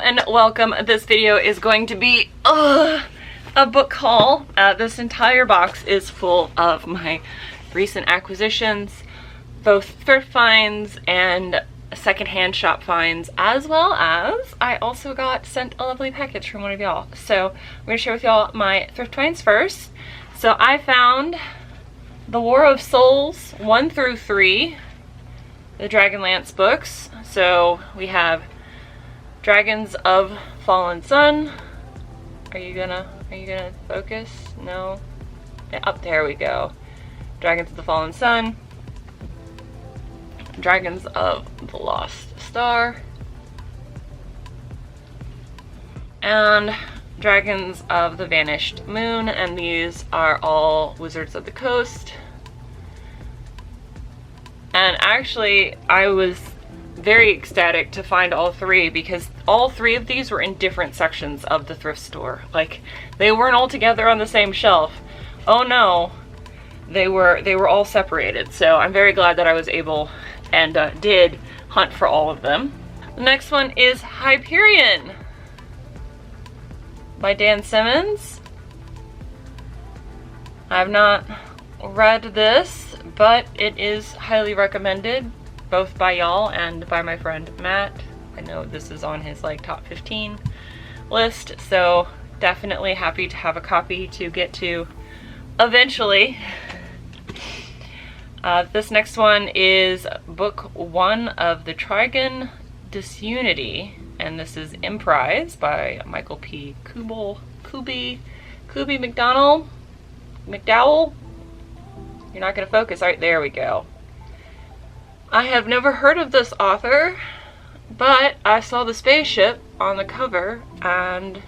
and welcome. This video is going to be a book haul. This entire box is full of my recent acquisitions, both thrift finds and secondhand shop finds, as well as I also got sent a lovely package from one of y'all. So I'm going to share with y'all my thrift finds first. So I found The War of Souls 1 through 3, the Dragonlance books. So we have Dragons of Fallen Sun. Are you gonna focus? No? Yeah, up there we go. Dragons of the Fallen Sun. Dragons of the Lost Star. And Dragons of the Vanished Moon, and these are all Wizards of the Coast. And actually, I was very ecstatic to find all three, because all three of these were in different sections of the thrift store. Like, they weren't all together on the same shelf. Oh no, they were all separated. So I'm very glad that I was able and did hunt for all of them. The next one is Hyperion by Dan Simmons. I've not read this, but it is highly recommended, both by y'all and by my friend Matt. I know this is on his like top 15 list, so definitely happy to have a copy to get to eventually. This next one is book 1 of the Trigon Disunity, and this is Emprise by Michael P. Kubi McDowell. You're not gonna focus. All right, there we go. I have never heard of this author, but I saw the spaceship on the cover and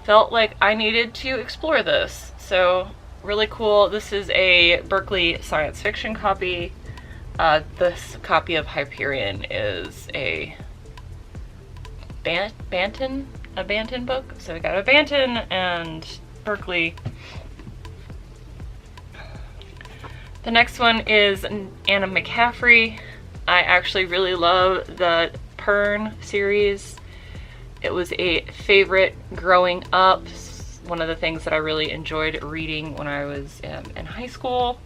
felt like I needed to explore this. So really cool. This is a Berkeley science fiction copy. This copy of Hyperion is a Banton book. So we got a Banton and Berkeley. The next one is Anna McCaffrey. I actually really love the Pern series. It was a favorite growing up. One of the things that I really enjoyed reading when I was in high school.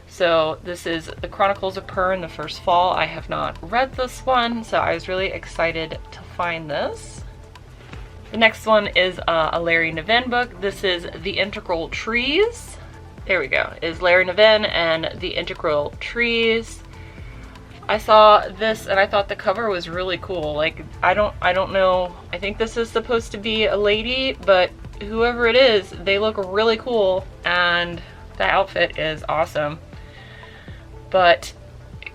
So this is The Chronicles of Pern, the first fall. I have not read this one, so I was really excited to find this. The next one is a Larry Niven book. This is The Integral Trees. There we go, is Larry Niven and The Integral Trees. I saw this and I thought the cover was really cool. Like, I don't know, I think this is supposed to be a lady, but whoever it is, they look really cool and the outfit is awesome. But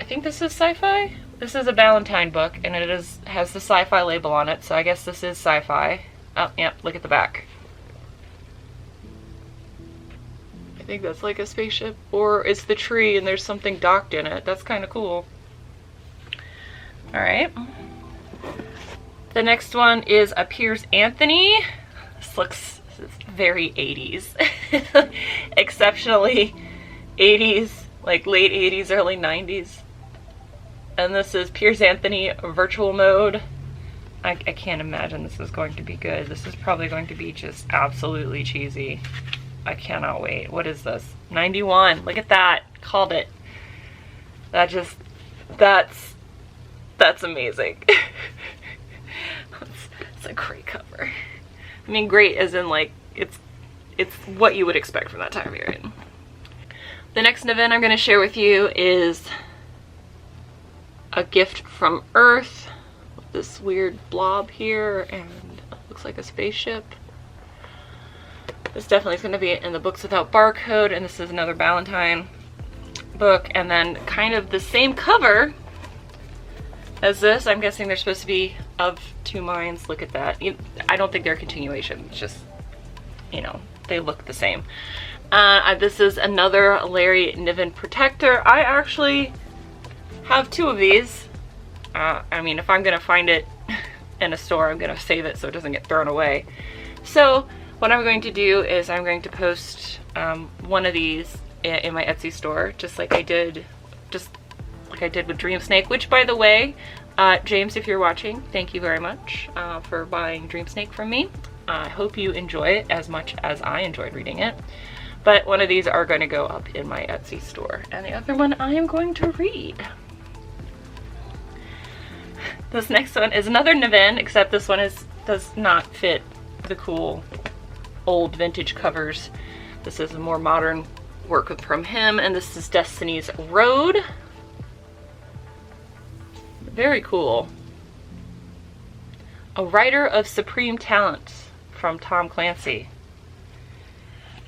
I think this is sci-fi? This is a Valentine book and it has the sci-fi label on it, so I guess this is sci-fi. Oh, yeah, look at the back. I think that's like a spaceship, or it's the tree and there's something docked in it. That's kind of cool. Alright. The next one is a Piers Anthony. This looks very 80s. Exceptionally 80s, like late 80s, early 90s. And this is Piers Anthony Virtual Mode. I can't imagine this is going to be good. This is probably going to be just absolutely cheesy. I cannot wait. What is this? 91. Look at that. Called it. That's amazing. It's a great cover. I mean, great as in like it's what you would expect from that time period. The next event I'm going to share with you is A Gift from Earth. With this weird blob here, and it looks like a spaceship. This definitely is going to be in the Books Without Barcode, and this is another Valentine book, and then kind of the same cover as this. I'm guessing they're supposed to be of two minds. Look at that. I don't think they're a continuation. It's just, you know, they look the same. This is another Larry Niven Protector. I actually have 2 of these. I mean, if I'm going to find it in a store, I'm going to save it so it doesn't get thrown away. So what I'm going to do is I'm going to post one of these in my Etsy store, just like I did with Dream Snake, which, by the way, James, if you're watching, thank you very much for buying Dream Snake from me. I hope you enjoy it as much as I enjoyed reading it. But one of these are going to go up in my Etsy store, and the other one I am going to read. This next one is another Niven, except this one does not fit the cool old vintage covers. This is a more modern work from him, and this is Destiny's Road. Very cool. A Writer of Supreme Talent from Tom Clancy.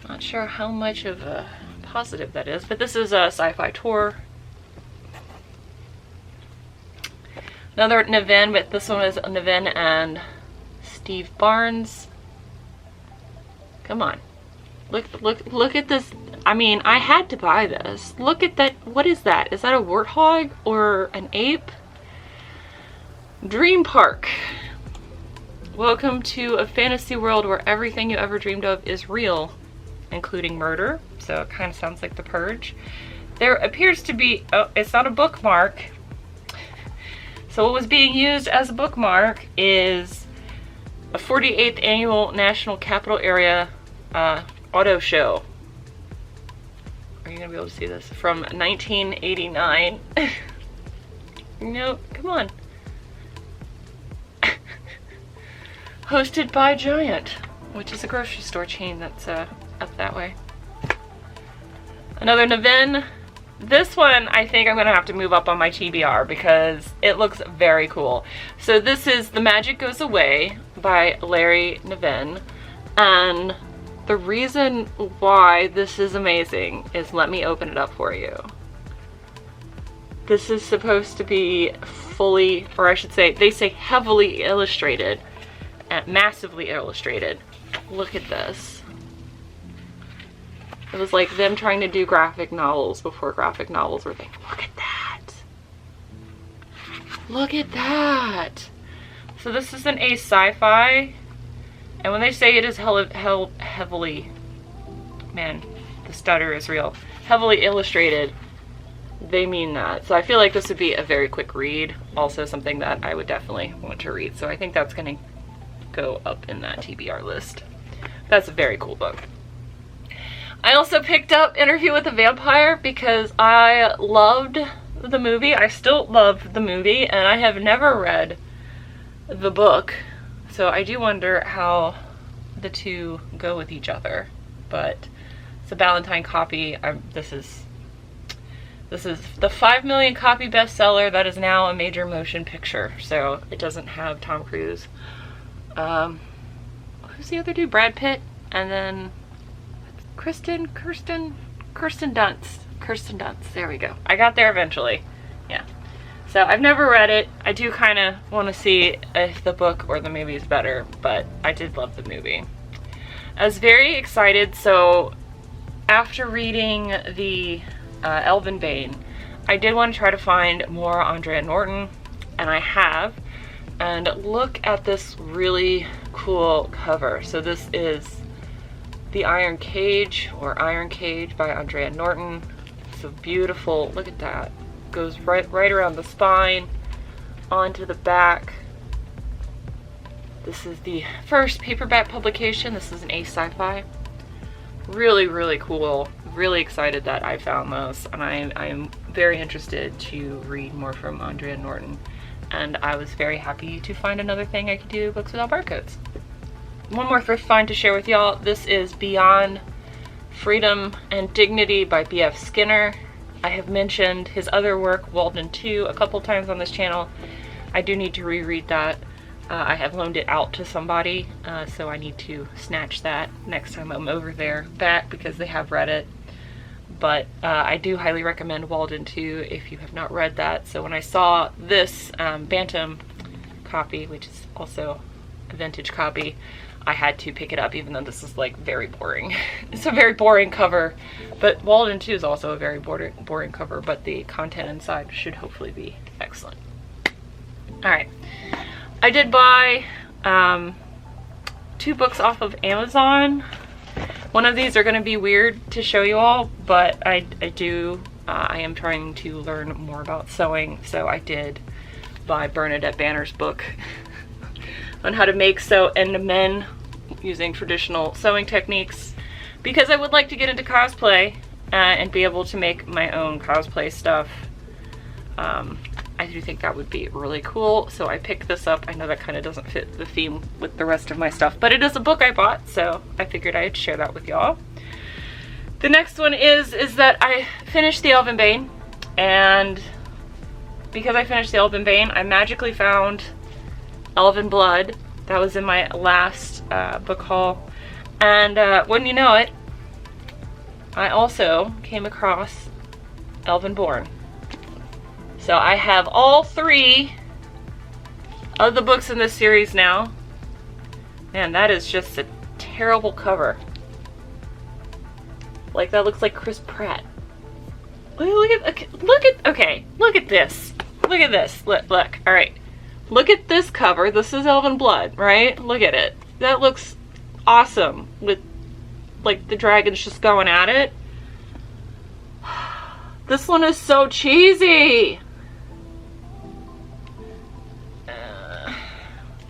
Not sure how much of a positive that is, but this is a sci-fi tour. Another Niven, but this one is Niven and Steve Barnes. Come on. Look at this. I mean, I had to buy this. Look at that. What is that? Is that a warthog or an ape? Dream Park. Welcome to a fantasy world where everything you ever dreamed of is real, including murder. So it kind of sounds like The Purge. There appears to be, oh, it's not a bookmark. So what was being used as a bookmark is a 48th annual National Capital Area auto show. Are you gonna be able to see this? From 1989. No, come on. Hosted by Giant, which is a grocery store chain that's up that way. Another Niven. This one, I think I'm gonna have to move up on my TBR because it looks very cool. So this is The Magic Goes Away by Larry Niven, and the reason why this is amazing is, let me open it up for you. This is supposed to be fully, or I should say, they say heavily illustrated, massively illustrated. Look at this. It was like them trying to do graphic novels before graphic novels were things. Look at that. Look at that. So this is an Ace Sci-Fi, and when they say it is heavily, man, the stutter is real, heavily illustrated, they mean that. So I feel like this would be a very quick read, also something that I would definitely want to read. So I think that's gonna go up in that TBR list. That's a very cool book. I also picked up Interview with a Vampire because I loved the movie. I still love the movie, and I have never read the book. So I do wonder how the two go with each other. But it's a Valentine copy. This is the 5 million copy bestseller that is now a major motion picture. So it doesn't have Tom Cruise. Who's the other dude? Brad Pitt, and then Kirsten Dunst. There we go. I got there eventually. Yeah. So I've never read it. I do kind of want to see if the book or the movie is better, but I did love the movie. I was very excited. So after reading the Elven Bane, I did want to try to find more Andrea Norton, and I have. And look at this really cool cover. So this is The Iron Cage, or Iron Cage by Andrea Norton. So beautiful. Look at that. Goes right around the spine, onto the back. This is the first paperback publication. This is an Ace Sci-Fi. Really, really cool. Really excited that I found this, and I am very interested to read more from Andrea Norton. And I was very happy to find another thing I could do books without barcodes. One more thrift find to share with y'all. This is Beyond Freedom and Dignity by B.F. Skinner. I have mentioned his other work, Walden 2, a couple times on this channel. I do need to reread that. I have loaned it out to somebody, so I need to snatch that next time I'm over there back because they have read it. But I do highly recommend Walden 2 if you have not read that. So when I saw this Bantam copy, which is also a vintage copy, I had to pick it up, even though this is like very boring. It's a very boring cover, but Walden 2 is also a very boring cover, but the content inside should hopefully be excellent. Alright, I did buy 2 books off of Amazon. One of these are going to be weird to show you all, but I am trying to learn more about sewing, so I did buy Bernadette Banner's book on how to make sew end men using traditional sewing techniques, because I would like to get into cosplay and be able to make my own cosplay stuff. I do think that would be really cool, so I picked this up. I know that kind of doesn't fit the theme with the rest of my stuff, but it is a book I bought, so I figured I'd share that with y'all. The next one is that I finished The Elven Bane, and because I finished The Elven Bane, I magically found Elven Blood. That was in my last book haul, and wouldn't you know it, I also came across Elvenborn. So I have all 3 of the books in this series now. Man, that is just a terrible cover. Like, that looks like Chris Pratt. Look at this. Look at this. Look. All right. Look at this cover. This is Elven Blood, right? Look at it. That looks awesome with, like, the dragons just going at it. This one is so cheesy.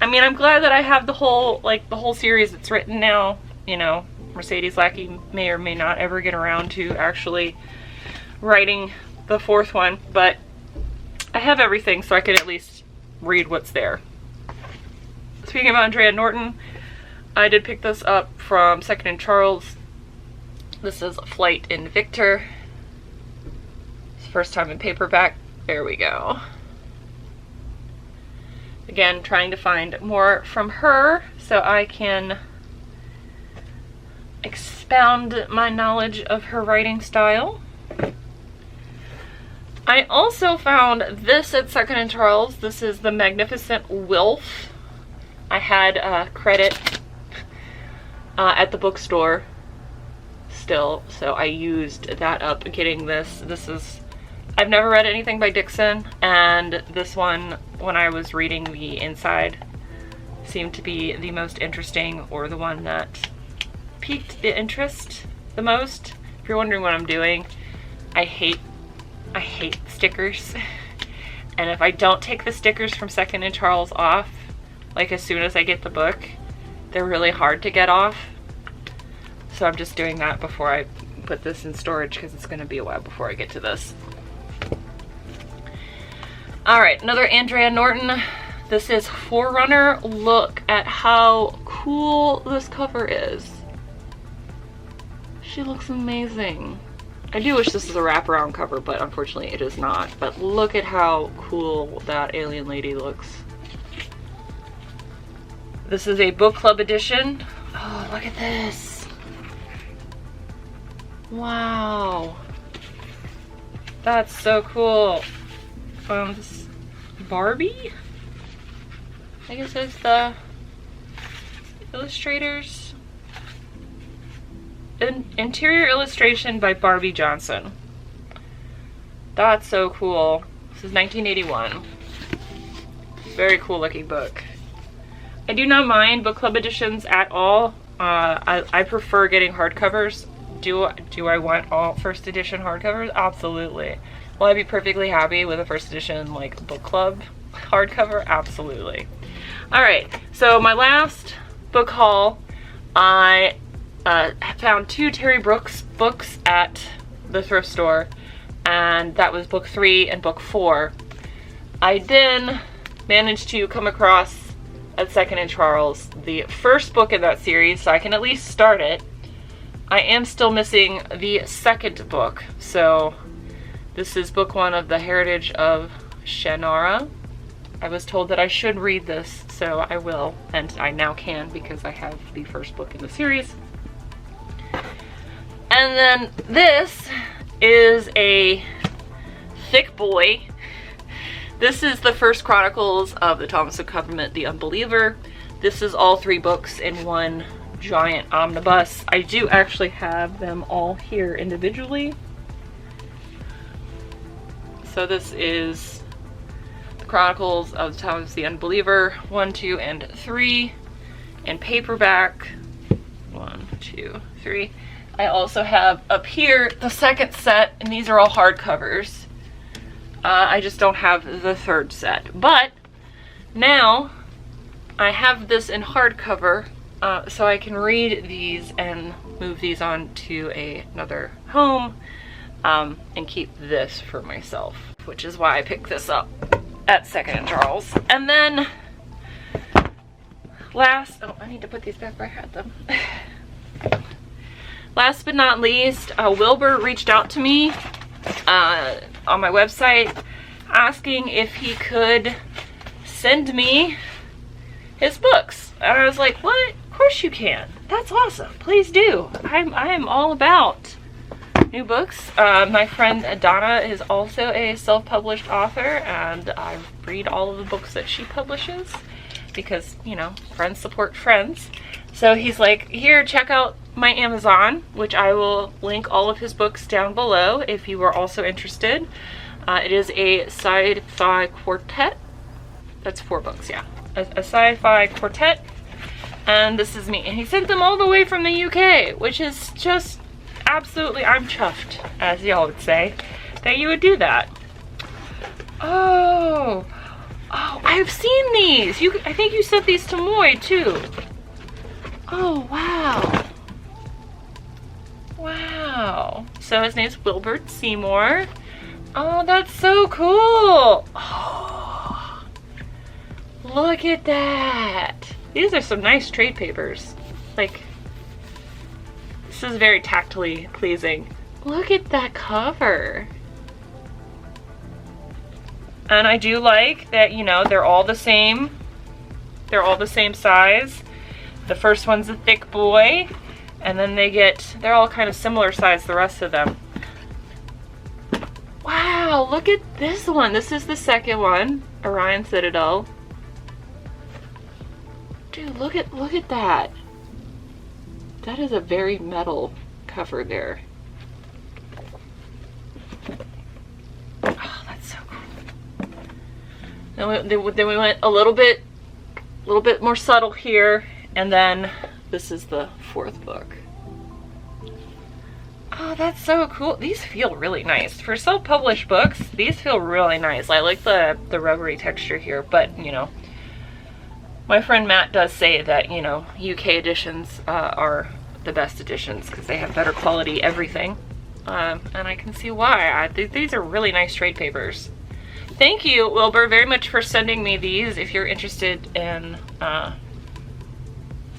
I mean, I'm glad that I have the whole series that's written now. You know, Mercedes Lackey may or may not ever get around to actually writing the 4th one, but I have everything, so I can at least read what's there. Speaking of Andrea Norton, I did pick this up from Second and Charles. This is Flight in Victor. It's first time in paperback. There we go. Again, trying to find more from her so I can expound my knowledge of her writing style. I also found this at Second and Charles. This is The Magnificent Wilf. I had credit at the bookstore still, so I used that up getting this. I've never read anything by Dixon, and this one, when I was reading the inside, seemed to be the most interesting, or the one that piqued the interest the most. If you're wondering what I'm doing, I hate stickers. And if I don't take the stickers from Second and Charles off, like as soon as I get the book, they're really hard to get off. So I'm just doing that before I put this in storage, because it's going to be a while before I get to this. Alright, another Andrea Norton. This is Forerunner. Look at how cool this cover is. She looks amazing. I do wish this was a wraparound cover, but unfortunately it is not. But look at how cool that alien lady looks. This is a book club edition. Oh, look at this. Wow. That's so cool. This Barbie? I guess it's the illustrators. Interior illustration by Barbie Johnson. That's so cool. This is 1981. Very cool looking book. I do not mind book club editions at all. I prefer getting hardcovers. Do I want all first edition hardcovers? Absolutely. Will I be perfectly happy with a first edition like book club hardcover? Absolutely. Alright, so my last book haul, I found 2 Terry Brooks books at the thrift store, and that was book 3 and book 4. I then managed to come across at Second and Charles the first book in that series, so I can at least start it. I am still missing the second book, so this is book 1 of The Heritage of Shannara. I was told that I should read this, so I will, and I now can because I have the first book in the series. And then this is a thick boy. This is the First Chronicles of the Thomas of Government, The Unbeliever. This is all 3 books in one giant omnibus. I do actually have them all here individually. So this is the Chronicles of Thomas the Unbeliever 1, 2, and 3 in paperback. 1, 2, 3. I also have up here the second set, and these are all hardcovers. I just don't have the third set. But now I have this in hardcover, so I can read these and move these on to another home, and keep this for myself, which is why I picked this up at Second and Charles. And then I need to put these back where I had them. Last but not least, Wilbur reached out to me on my website asking if he could send me his books. And I was like, what? Of course you can. That's awesome. Please do. I am all about new books. My friend Donna is also a self-published author, and I read all of the books that she publishes because, you know, friends support friends. So he's like, here, check out my Amazon, which I will link all of his books down below if you are also interested. It is a sci-fi quartet. That's 4 books, yeah. A sci-fi quartet. And this is me. And he sent them all the way from the UK, which is just absolutely, I'm chuffed, as y'all would say, that you would do that. Oh, I've seen these. I think you sent these to Moy too. Oh, wow. Wow. So his name's Wilbur Seymour. Oh, that's so cool. Oh, look at that. These are some nice trade papers. Like, this is very tactily pleasing. Look at that cover. And I do like that, you know, they're all the same. They're all the same size. The first one's a thick boy, and then they're all kind of similar size, the rest of them. Wow, look at this one. This is the second one, Orion Citadel. Dude, look at that. That is a very metal cover there. Oh, that's so cool. Then we went a little bit more subtle here, and then this is the 4th book. Oh, that's so cool. These feel really nice. For self-published books, these feel really nice. I like the rubbery texture here, but, you know, my friend Matt does say that, you know, UK editions are the best editions because they have better quality everything. And I can see why. These are really nice trade papers. Thank you, Wilbur, very much for sending me these. If you're interested in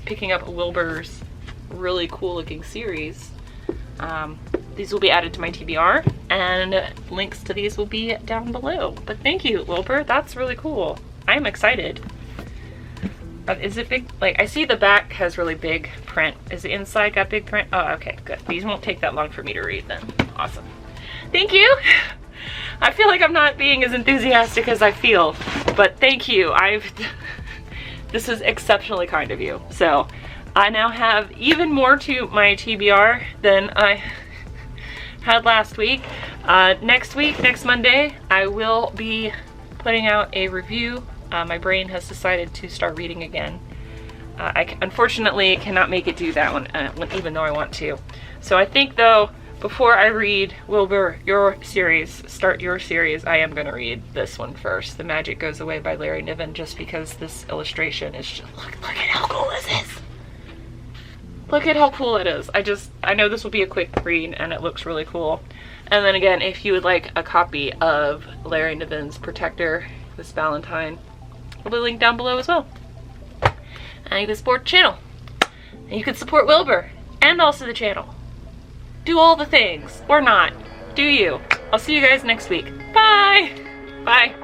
picking up Wilbur's really cool looking series, these will be added to my TBR, and links to these will be down below. But thank you, Wilbur. That's really cool. I'm excited. Is it big? Like, I see the back has really big print. Is the inside got big print? Oh, okay, good. These won't take that long for me to read then. Awesome. Thank you. I feel like I'm not being as enthusiastic as I feel, but thank you. This is exceptionally kind of you. So I now have even more to my TBR than I had last week. Next Monday, I will be putting out a review. My brain has decided to start reading again. I unfortunately cannot make it do that one, even though I want to. So I think, though, before I read Wilbur, start your series, I am going to read this one first. The Magic Goes Away by Larry Niven, just because this illustration is just, look at how cool this is. Look at how cool it is. I know this will be a quick read, and it looks really cool. And then again, if you would like a copy of Larry Niven's Protector this Valentine, will be linked down below as well. And you can support the channel. And you can support Wilbur, and also the channel. Do all the things, or not. Do you. I'll see you guys next week. Bye! Bye.